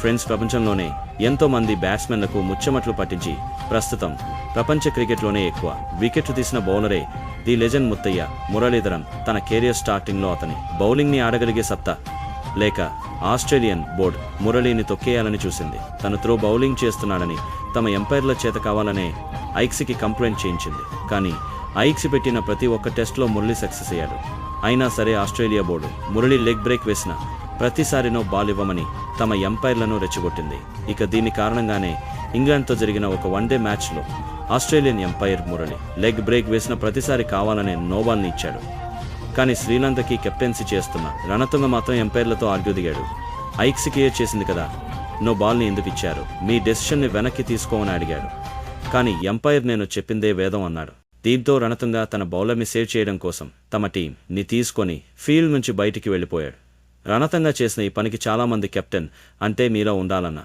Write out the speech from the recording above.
Friends ప్రపంచంలోనే ఎంతో మంది బ్యాట్స్మెన్లకు ముచ్చమట్లు పట్టించి ప్రస్తుతం ప్రపంచ క్రికెట్లోనే ఎక్కువ వికెట్లు తీసిన బౌలరే ది లెజెండ్ ముత్తయ్య మురళీధరన్. తన కెరియర్ స్టార్టింగ్లో అతని బౌలింగ్ని ఆడగలిగే సత్తా లేక ఆస్ట్రేలియన్ బోర్డు మురళీని తొక్కేయాలని చూసింది. తను త్రో బౌలింగ్ చేస్తున్నాడని తమ ఎంపైర్ల చేత కావాలనే ఐక్సీకి కంప్లైంట్ చేయించింది. కానీ ఐక్సీ పెట్టిన ప్రతి ఒక్క టెస్ట్లో మురళీ సక్సెస్ అయ్యాడు. అయినా సరే Australia board Murali leg break వేసిన ప్రతిసారినో బాల్ ఇవ్వమని తమ ఎంపైర్లను రెచ్చగొట్టింది. ఇక దీని కారణంగానే ఇంగ్లాండ్తో జరిగిన ఒక వన్డే మ్యాచ్లో Australian umpire Murali leg break వేసిన ప్రతిసారి కావాలనే నోబాల్ని ఇచ్చాడు. కానీ శ్రీలంకకి కెప్టెన్సీ చేస్తున్న రణతుంగ మాత్రం ఎంపైర్లతో ఆర్గ్యూ దిగాడు. ఐక్సీకి చేసింది కదా, నో బాల్ని ఎందుకు ఇచ్చారు, మీ డెసిషన్ని వెనక్కి తీసుకోమని అడిగాడు. కానీ ఎంపైర్ నేను చెప్పిందే వేదం అన్నాడు. దీంతో రణతుంగ తన బౌలర్ని సేవ్ చేయడం కోసం తమ టీంని తీసుకొని ఫీల్డ్ నుంచి బయటికి వెళ్ళిపోయాడు. రణతంగా చేసిన ఈ పనికి చాలామంది కెప్టెన్ అంటే మీలో ఉండాలన్న